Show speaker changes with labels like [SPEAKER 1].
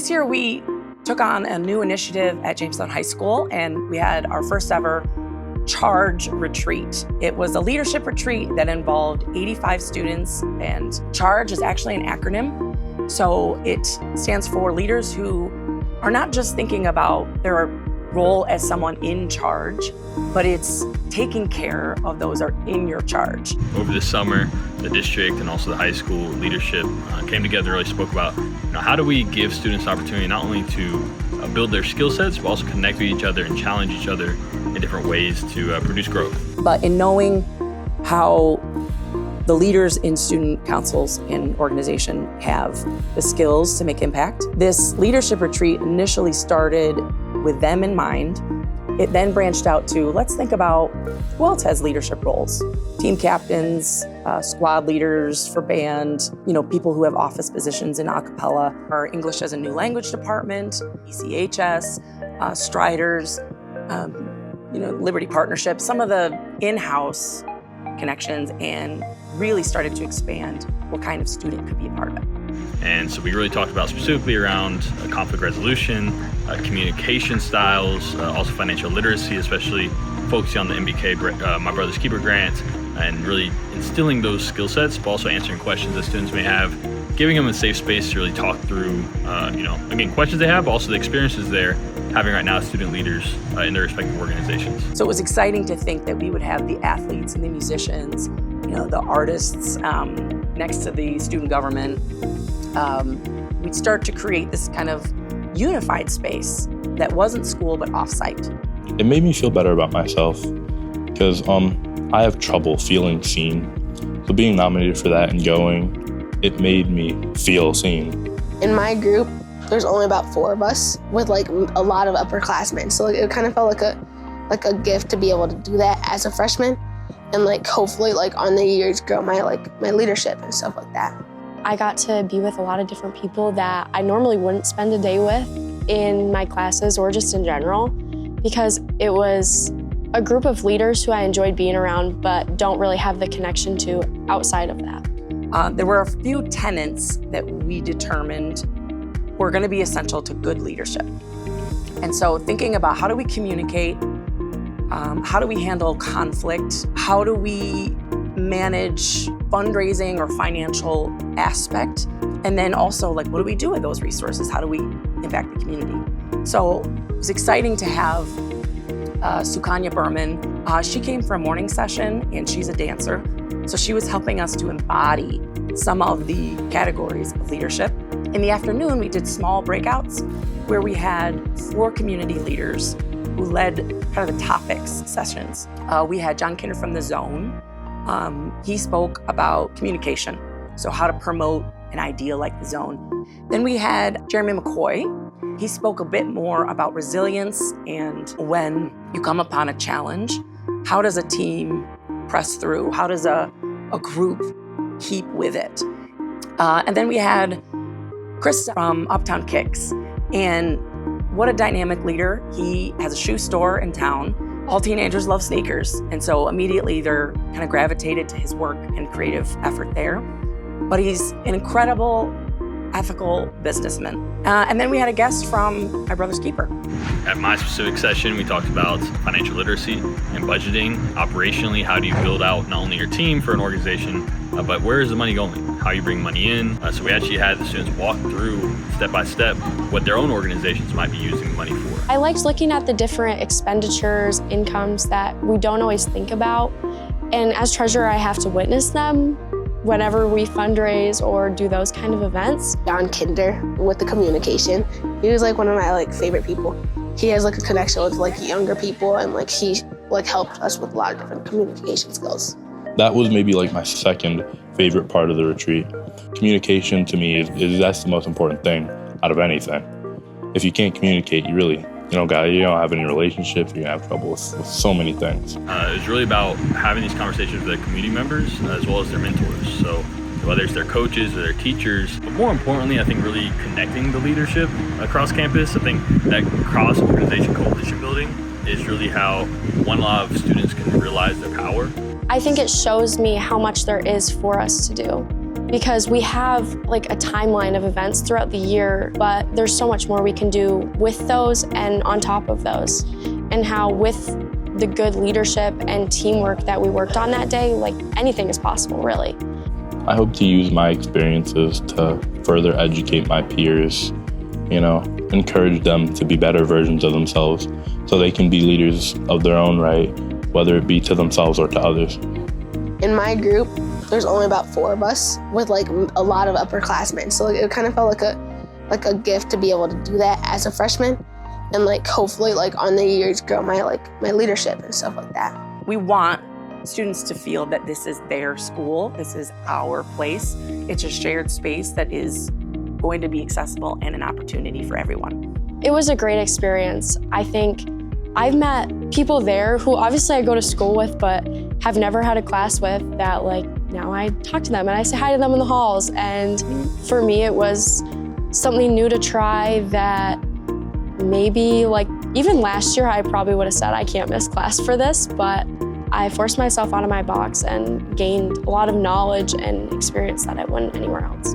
[SPEAKER 1] this year we took on a new initiative at Jamestown High School, and we had our first ever Charge retreat. It was a leadership retreat that involved 85 students, and Charge is actually an acronym. So it stands for leaders who are not just thinking about their role as someone in charge, but it's taking care of those that are in your charge.
[SPEAKER 2] Over the summer, the district and also the high school leadership came together, really spoke about how do we give students the opportunity not only to build their skill sets, but also connect with each other and challenge each other in different ways to produce growth.
[SPEAKER 1] But in knowing how the leaders in student councils and organization have the skills to make impact, this leadership retreat initially started with them in mind. It then branched out to, let's think about who else has leadership roles. Team captains, squad leaders for band, people who have office positions in a cappella, our English as a new language department, ECHS, Striders, Liberty Partnership, some of the in-house connections, and really started to expand what kind of student could be a part of it.
[SPEAKER 2] And so we really talked about specifically around conflict resolution, communication styles, also financial literacy, especially focusing on the MBK My Brother's Keeper grant, and really instilling those skill sets, but also answering questions that students may have, giving them a safe space to really talk through, again, questions they have, but also the experiences they're having right now as student leaders in their respective organizations.
[SPEAKER 1] So it was exciting to think that we would have the athletes and the musicians, the artists next to the student government. We'd start to create this kind of unified space that wasn't school but offsite.
[SPEAKER 3] It made me feel better about myself because I have trouble feeling seen. So being nominated for that and going, it made me feel seen.
[SPEAKER 4] In my group, there's only about 4 of us with a lot of upperclassmen. So it kind of felt like a gift to be able to do that as a freshman, and hopefully on the years grow my leadership and stuff like that.
[SPEAKER 5] I got to be with a lot of different people that I normally wouldn't spend a day with in my classes or just in general, because it was a group of leaders who I enjoyed being around but don't really have the connection to outside of that.
[SPEAKER 1] There were a few tenets that we determined were going to be essential to good leadership. And so thinking about how do we communicate, how do we handle conflict, how do we manage fundraising or financial aspect, and then also what do we do with those resources? How do we impact the community? So it was exciting to have Sukanya Berman. She came for a morning session and she's a dancer. So she was helping us to embody some of the categories of leadership. In the afternoon, we did small breakouts where we had 4 community leaders who led kind of the topics sessions. We had John Kinder from The Zone. He spoke about communication, so how to promote an idea like The Zone. Then we had Jeremy McCoy. He spoke a bit more about resilience and when you come upon a challenge, how does a team press through? How does a group keep with it? And then we had Chris from Uptown Kicks, and what a dynamic leader. He has a shoe store in town. All teenagers love sneakers, and so immediately they're kind of gravitated to his work and creative effort there. But he's an incredible, ethical businessman. And then we had a guest from My Brother's Keeper.
[SPEAKER 2] At my specific session, we talked about financial literacy and budgeting. Operationally, how do you build out not only your team for an organization, but where is the money going? How you bring money in. So we actually had the students walk through step by step what their own organizations might be using the money for.
[SPEAKER 5] I liked looking at the different expenditures, incomes that we don't always think about. And as treasurer, I have to witness them whenever we fundraise or do those kind of events.
[SPEAKER 4] John Kinder with the communication. He was one of my favorite people. He has a connection with younger people, and he helped us with a lot of different communication skills.
[SPEAKER 3] That was maybe my second favorite part of the retreat. Communication to me that's the most important thing out of anything. If you can't communicate, you don't have any relationships, you're gonna have trouble with so many things.
[SPEAKER 2] It was really about having these conversations with their community members as well as their mentors. So whether it's their coaches or their teachers, but more importantly, I think really connecting the leadership across campus. I think that cross-organization coalition building is really how a lot of students can realize their power.
[SPEAKER 5] I think it shows me how much there is for us to do. because we have like a timeline of events throughout the year, but there's so much more we can do with those and on top of those. And how with the good leadership and teamwork that we worked on that day, like anything is possible, really.
[SPEAKER 3] I hope to use my experiences to further educate my peers, encourage them to be better versions of themselves so they can be leaders of their own right, whether it be to themselves or to others.
[SPEAKER 4] In my group, there's only about 4 of us with like a lot of upperclassmen. So it kind of felt like a gift to be able to do that as a freshman and like hopefully like on the years grow my leadership and stuff like that.
[SPEAKER 1] We want students to feel that this is their school, this is our place. It's a shared space that is going to be accessible and an opportunity for everyone.
[SPEAKER 5] It was a great experience. I think I've met people there who obviously I go to school with, but have never had a class with that like now I talk to them and I say hi to them in the halls. And for me, it was something new to try that maybe like even last year, I probably would have said I can't miss class for this, but I forced myself out of my box and gained a lot of knowledge and experience that I wouldn't anywhere else.